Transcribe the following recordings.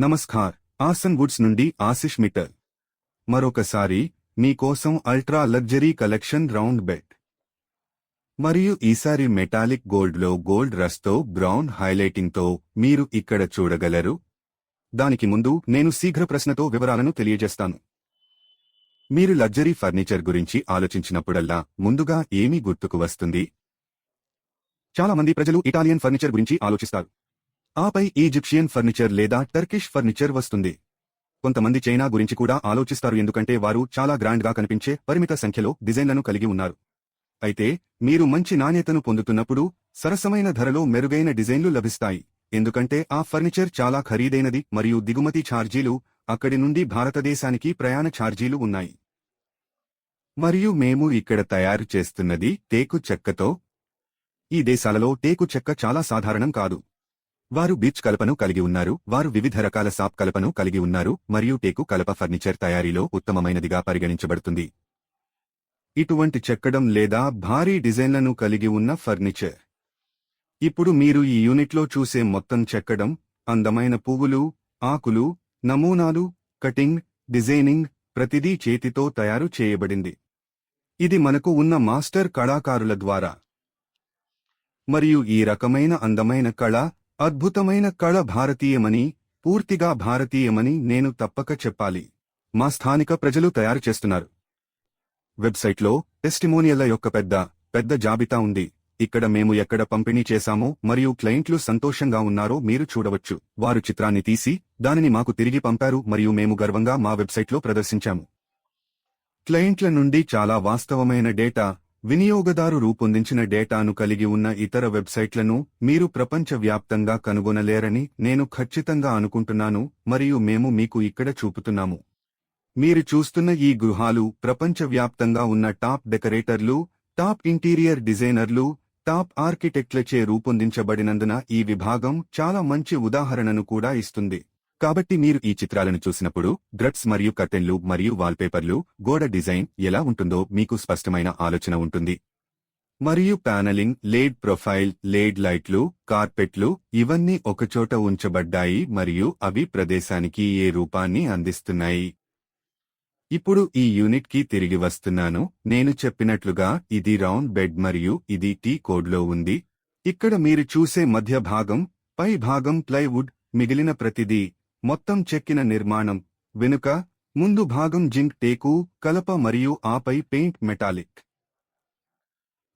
Namaskar ఆసన్ Woods నుండి ఆశిష్ మిట్టల్ మరొకసారి మీకోసం ultra luxury collection round bed మరియు ఈసారి మెటాలిక్ గోల్డ్లో గోల్డ్ రస్తో బ్రౌన్ హైలైటింగ్తో మీరు ఇక్కడ చూడగలరు. దానికి ముందు నేను శీఘ్ర ప్రశ్నతో వివరాలను తెలియజేస్తాను. మీరు లగ్జరీ ఫర్నిచర్ గురించి ఆలోచించినప్పుడల్లా ముందుగా ఏమీ గుర్తుకు వస్తుంది? చాలా మంది ప్రజలు ఇటాలియన్ ఫర్నిచర్ గురించి ఆలోచిస్తారు. ఆపై ఈజిప్షియన్ ఫర్నిచర్ లేదా టర్కిష్ ఫర్నిచర్ వస్తుంది. కొంతమంది చైనా గురించి కూడా ఆలోచిస్తారు, ఎందుకంటే వారు చాలా గ్రాండ్గా కనిపించే పరిమిత సంఖ్యలో డిజైన్లను కలిగి ఉన్నారు. అయితే మీరు మంచి నాణ్యతను పొందుతున్నప్పుడు సరసమైన ధరలో మెరుగైన డిజైన్లు లభిస్తాయి, ఎందుకంటే ఆ ఫర్నిచర్ చాలా ఖరీదైనది మరియు దిగుమతి ఛార్జీలు, అక్కడి నుండి భారతదేశానికి ప్రయాణ ఛార్జీలు ఉన్నాయి. మరియు మేము ఇక్కడ తయారు చేస్తున్నది టేకు చెక్కతో. ఈ దేశాలలో టేకు చెక్క చాలా సాధారణం కాదు. వారు బీచ్ కలపను కలిగి ఉన్నారు, వారు వివిధ రకాల సాప్ కలపను కలిగి ఉన్నారు, మరియు టేకు కలప ఫర్నిచర్ తయారీలో ఉత్తమమైనదిగా పరిగణించబడుతుంది. ఇటువంటి చెక్కడం లేదా భారీ డిజైన్లను కలిగి ఉన్న ఫర్నిచర్. ఇప్పుడు మీరు ఈ యూనిట్లో చూసే మొత్తం చెక్కడం, అందమైన పువ్వులు, ఆకులు, నమూనాలు, కటింగ్, డిజైనింగ్, ప్రతిదీ చేతితో తయారు చేయబడింది. ఇది మనకు ఉన్న మాస్టర్ కళాకారుల ద్వారా. మరియు ఈ రకమైన అందమైన కళ, అద్భుతమైన కళ భారతీయమని, పూర్తిగా భారతీయమని నేను తప్పక చెప్పాలి. మా స్థానిక ప్రజలు తయారు చేస్తున్నారు. వెబ్సైట్లో టెస్టిమోనియల్ల యొక్క పెద్ద జాబితా ఉంది. ఇక్కడ మేము ఎక్కడ పంపిణీ చేశామో మరియు క్లయింట్లు సంతోషంగా ఉన్నారో మీరు చూడవచ్చు. వారు చిత్రాన్ని తీసి దానిని మాకు తిరిగి పంపారు మరియు మేము గర్వంగా మా వెబ్సైట్లో ప్రదర్శించాము. క్లయింట్ల నుండి చాలా వాస్తవమైన డేటా, వినియోగదారు రూపొందించిన డేటాను కలిగి ఉన్న ఇతర వెబ్సైట్లను మీరు ప్రపంచవ్యాప్తంగా కనుగొనలేరని నేను ఖచ్చితంగా అనుకుంటున్నాను, మరియు మేము మీకు ఇక్కడ చూపుతున్నాము. మీరు చూస్తున్న ఈ గృహాలు ప్రపంచవ్యాప్తంగా ఉన్న టాప్ డెకరేటర్లు, టాప్ ఇంటీరియర్ డిజైనర్లు, టాప్ ఆర్కిటెక్ట్లచే రూపొందించబడినందున ఈ విభాగం చాలా మంచి ఉదాహరణను కూడా ఇస్తుంది. కాబట్టి మీరు ఈ చిత్రాలను చూసినప్పుడు గ్రట్స్ మరియు కర్టెన్లు మరియు వాల్పేపర్లు, గోడ డిజైన్ ఎలా ఉంటుందో మీకు స్పష్టమైన ఆలోచన ఉంటుంది. మరియు ప్యానలింగ్, లేడ్ ప్రొఫైల్, లేడ్ లైట్లు, కార్పెట్లు, ఇవన్నీ ఒకచోట ఉంచబడ్డాయి మరియు అవి ప్రదేశానికి ఏ రూపాన్ని అందిస్తున్నాయి. ఇప్పుడు ఈ యూనిట్కి తిరిగి వస్తున్నాను. నేను చెప్పినట్లుగా ఇది రౌండ్ బెడ్ మరియు ఇది టీ కోడ్లో ఉంది. ఇక్కడ మీరు చూసే మధ్య భాగం, పై భాగం ప్లైవుడ్, మిగిలిన ప్రతిదీ మొత్తం చెక్కిన నిర్మాణం, వెనుక, ముందు భాగం జింక్ టేకు, కలప మరియు ఆపై పెయింట్ మెటాలిక్.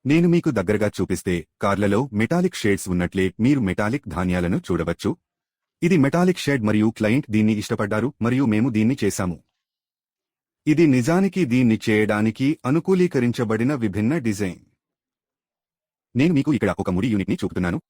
నేను మీకు దగ్గరగా చూపిస్తే కార్లలో మెటాలిక్ షేడ్స్ ఉన్నట్లే మీరు మెటాలిక్ ధాన్యాలను చూడవచ్చు. ఇది మెటాలిక్ షేడ్ మరియు క్లయింట్ దీన్ని ఇష్టపడ్డారు మరియు మేము దీన్ని చేశాము. ఇది నిజానికి దీన్ని చేయడానికి అనుకూలీకరించబడిన విభిన్న డిజైన్. నేను మీకు ఇక్కడ ఒక ముడి యూనిట్ని చూపుతున్నాను.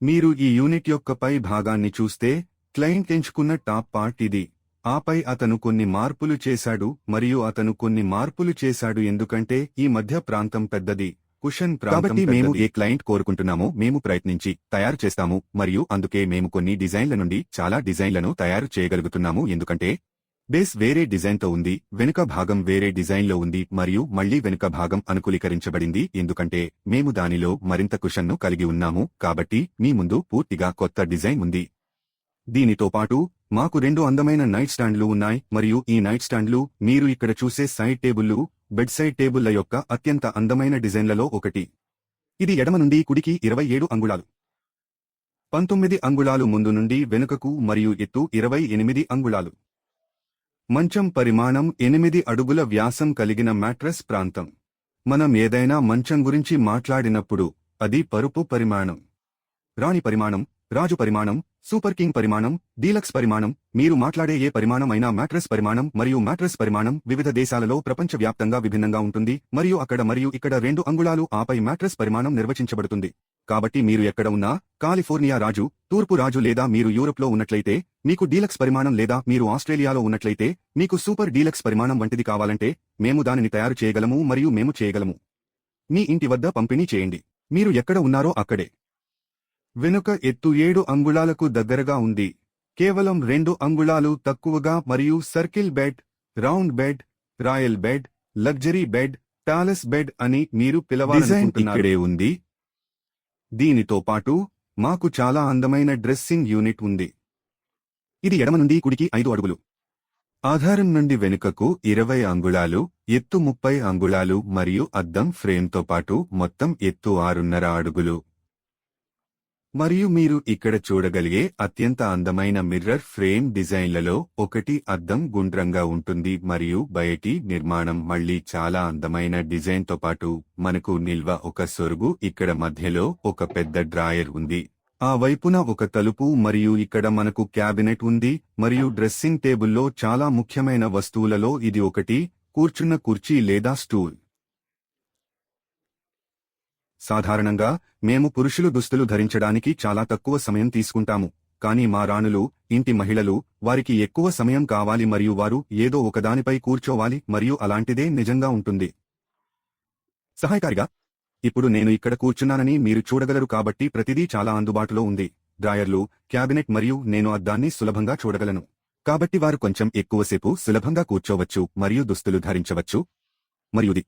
మీరు ఈ యూనిట్ యొక్క పై భాగాన్ని చూస్తే క్లయింట్ ఎంచుకున్న టాప్ పార్ట్ ఇది. ఆపై అతను కొన్ని మార్పులు చేశాడు మరియు అతను కొన్ని మార్పులు చేశాడు ఎందుకంటే ఈ మధ్య ప్రాంతం పెద్దది, కుషన్ ప్రాంతం. కాబట్టి మేము ఏ క్లయింట్ కోరుకుంటున్నామో మేము ప్రయత్నించి తయారు చేస్తాము మరియు అందుకే మేము కొన్ని డిజైన్ల నుండి చాలా డిజైన్లను తయారు చేయగలుగుతున్నాము, ఎందుకంటే బేస్ వేరే డిజైన్తో ఉంది, వెనుక భాగం వేరే డిజైన్లో ఉంది మరియు మళ్లీ వెనుక భాగం అనుకూలీకరించబడింది ఎందుకంటే మేము దానిలో మరింత కుషన్ను కలిగి ఉన్నాము. కాబట్టి మీ ముందు పూర్తిగా కొత్త డిజైన్ ఉంది. దీనితో పాటు మాకు 2 అందమైన నైట్ స్టాండ్లు ఉన్నాయి మరియు ఈ నైట్ స్టాండ్లు మీరు ఇక్కడ చూసే సైడ్ టేబుళ్లు, బెడ్ సైడ్ టేబుళ్ల యొక్క అత్యంత అందమైన డిజైన్లలో ఒకటి. ఇది ఎడమ నుండి కుడికి 27 అంగుళాలు, 19 అంగుళాలు ముందు నుండి వెనుకకు మరియు ఎత్తు 28 అంగుళాలు. మంచం పరిమాణం 8 అడుగుల వ్యాసం కలిగిన మ్యాట్రెస్ ప్రాంతం. మనం ఏదైనా మంచం గురించి మాట్లాడినప్పుడు అది పరుపు పరిమాణం, రాణి పరిమాణం, రాజు పరిమాణం, సూపర్ కింగ్ పరిమాణం, డీలక్స్ పరిమాణం, మీరు మాట్లాడే ఏ పరిమాణం అయినా మ్యాట్రెస్ పరిమాణం మరియు మ్యాట్రెస్ పరిమాణం వివిధ దేశాలలో ప్రపంచవ్యాప్తంగా విభిన్నంగా ఉంటుంది మరియు అక్కడ మరియు ఇక్కడ 2 అంగుళాలు ఆపై మ్యాట్రెస్ పరిమాణం నిర్వచించబడుతుంది. కాబట్టి మీరు ఎక్కడ ఉన్నా, కాలిఫోర్నియా రాజు, తూర్పు రాజు లేదా మీరు యూరప్లో ఉన్నట్లయితే మీకు డీలక్స్ పరిమాణం లేదా మీరు ఆస్ట్రేలియాలో ఉన్నట్లయితే మీకు సూపర్ డీలక్స్ పరిమాణం వంటిది కావాలంటే మేము దానిని తయారు చేయగలము మరియు మేము చేయగలము. మీ ఇంటి వద్ద పంపిణీ చేయండి. మీరు ఎక్కడ ఉన్నారో అక్కడే. వెనుక ఎత్తు 7 అంగుళాలకు దగ్గరగా ఉంది, కేవలం 2 అంగుళాలు తక్కువగా మరియు circle bed, round bed, royal bed, luxury bed, palace bed అని మీరు పిలవాలనుకుంటున్నారు. ఇక్కడే ఉంది. దీనితో పాటు మాకు చాలా అందమైన డ్రెస్సింగ్ యూనిట్ ఉంది. ఇది ఎడమ నుండి కుడికి 5 అడుగులు. ఆధారం నుండి వెనుకకు 20 అంగుళాలు, ఎత్తు 30 అంగుళాలు మరియు అద్దం ఫ్రేమ్తో పాటు మొత్తం ఎత్తు 6.5 అడుగులు. మరియు మీరు ఇక్కడ చూడగలిగే అత్యంత అందమైన మిర్రర్ ఫ్రేమ్ డిజైన్లలో ఒకటి అద్దం గుండ్రంగా ఉంటుంది మరియు బయటి నిర్మాణం మళ్లీ చాలా అందమైన డిజైన్తో పాటు మనకు నిల్వ ఒక సొరుగు, ఇక్కడ మధ్యలో ఒక పెద్ద డ్రాయర్ ఉంది. ఆ వైపున ఒక తలుపు మరియు ఇక్కడ మనకు క్యాబినెట్ ఉంది మరియు డ్రెస్సింగ్ టేబుల్లో చాలా ముఖ్యమైన వస్తువులలో ఇది ఒకటి, కూర్చున్న కుర్చీ లేదా స్టూల్. సాధారణంగా మేము పురుషులు దుస్తులు ధరించడానికి చాలా తక్కువ సమయం తీసుకుంటాము, కానీ మా రాణులు, ఇంటి మహిళలు, వారికి ఎక్కువ సమయం కావాలి మరియు వారు ఏదో ఒకదానిపై కూర్చోవాలి మరియు అలాంటిదే నిజంగా ఉంటుంది. సహాయకారిగా ఇప్పుడు నేను ఇక్కడ కూర్చున్నానని మీరు చూడగలరు కాబట్టి ప్రతిదీ చాలా అందుబాటులో ఉంది. డ్రాయర్లు, క్యాబినెట్ మరియు నేను అద్దాన్ని సులభంగా చూడగలను. కాబట్టి వారు కొంచెం ఎక్కువసేపు సులభంగా కూర్చోవచ్చు మరియు దుస్తులు ధరించవచ్చు. మరియుది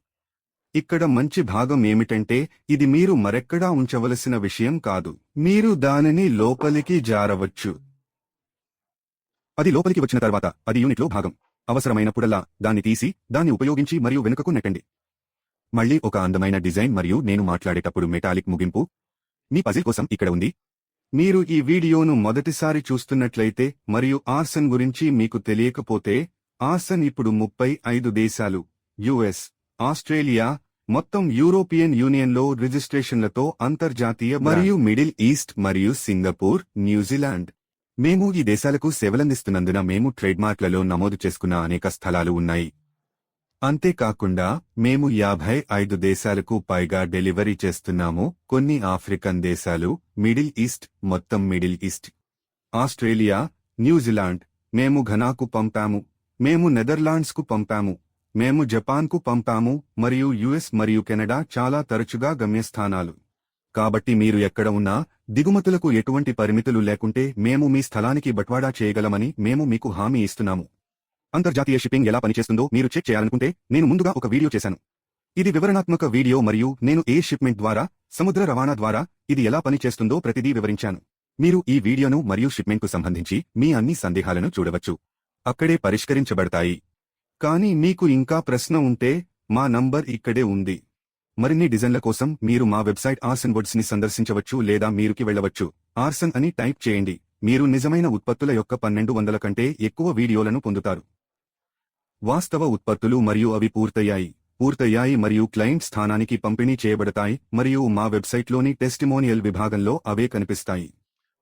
ఇక్కడ మంచి భాగం ఏమిటంటే ఇది మీరు మరెక్కడా ఉంచవలసిన విషయం కాదు. మీరు దానిని లోపలికి జారవచ్చు. అది లోపలికి వచ్చిన తర్వాత అది యూనిట్లో భాగం. అవసరమైనప్పుడల్లా దాన్ని తీసి దాన్ని ఉపయోగించి మరియు వెనుకకు నెట్టండి. మళ్ళీ ఒక అందమైన డిజైన్ మరియు నేను మాట్లాడేటప్పుడు మెటాలిక్ ముగింపు మీ పజిల్ కోసం ఇక్కడ ఉంది. మీరు ఈ వీడియోను మొదటిసారి చూస్తున్నట్లయితే మరియు ఆర్సన్ గురించి మీకు తెలియకపోతే, ఆర్సన్ ఇప్పుడు 35 దేశాలు, యుఎస్, ఆస్ట్రేలియా, మొత్తం యూరోపియన్ యూనియన్లో రిజిస్ట్రేషన్లతో అంతర్జాతీయ మరియు మిడిల్ ఈస్ట్ మరియు సింగపూర్, న్యూజిలాండ్. మేము ఈ దేశాలకు సేవలందిస్తున్నందున మేము ట్రేడ్మార్క్లలో నమోదు చేసుకున్న అనేక స్థలాలు ఉన్నాయి. అంతేకాకుండా మేము 55 దేశాలకు పైగా డెలివరీ చేస్తున్నాము. కొన్ని ఆఫ్రికన్ దేశాలు, మిడిల్ ఈస్ట్, మొత్తం మిడిల్ ఈస్ట్, ఆస్ట్రేలియా, న్యూజిలాండ్. మేము ఘనాకు పంపాము, మేము నెదర్లాండ్స్కు పంపాము, మేము జపాన్కు పంపాము మరియు యుఎస్ మరియు కెనడా చాలా తరచుగా గమ్యస్థానాలు. కాబట్టి మీరు ఎక్కడ ఉన్నా దిగుమతులకు ఎటువంటి పరిమితులు లేకుంటే మేము మీ స్థలానికి బట్వాడా చేయగలమని మేము మీకు హామీ ఇస్తున్నాము. అంతర్జాతీయ షిప్పింగ్ ఎలా పనిచేస్తుందో మీరు చెక్ చేయాలనుకుంటే నేను ముందుగా ఒక వీడియో చేశాను. ఇది వివరణాత్మక వీడియో మరియు నేను ఏ షిప్మెంట్ ద్వారా, సముద్ర రవాణా ద్వారా ఇది ఎలా పనిచేస్తుందో ప్రతిదీ వివరించాను. మీరు ఈ వీడియోను మరియు షిప్మెంట్కు సంబంధించి మీ అన్ని సందేహాలను చూడవచ్చు, అక్కడే పరిష్కరించబడతాయి. కానీ మీకు ఇంకా ప్రశ్న ఉంటే మా నంబర్ ఇక్కడే ఉంది. మరిన్ని డిజైన్ల కోసం మీరు మా వెబ్సైట్ ఆర్సన్ వుడ్స్ని సందర్శించవచ్చు లేదా మీరుకి వెళ్ళవచ్చు. ఆర్సన్ అని టైప్ చేయండి. మీరు నిజమైన ఉత్పత్తుల యొక్క 1200 కంటే ఎక్కువ వీడియోలను పొందుతారు. వాస్తవ ఉత్పత్తులు మరియు అవి పూర్తయ్యాయి మరియు క్లయింట్ స్థానానికి పంపిణీ చేయబడతాయి మరియు మా వెబ్సైట్లోని టెస్టిమోనియల్ విభాగంలో అవే కనిపిస్తాయి.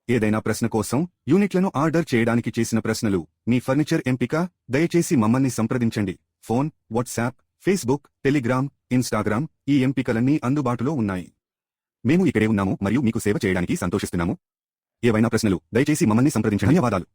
ఏదైనా ప్రశ్న కోసం, యూనిట్లను ఆర్డర్ చేయడానికి చేసిన ప్రశ్నలు, మీ ఫర్నిచర్ ఎంపిక, దయచేసి మమ్మల్ని సంప్రదించండి. Phone, WhatsApp, Facebook, Telegram, Instagram, ఈ ఎంపికలన్నీ అందుబాటులో ఉన్నాయి. మేము ఇక్కడే ఉన్నాము మరియు మీకు సేవ చేయడానికి సంతోషిస్తున్నాము. ఏవైనా ప్రశ్నలు, దయచేసి మమ్మల్ని సంప్రదించండి. ధన్యవాదాలు.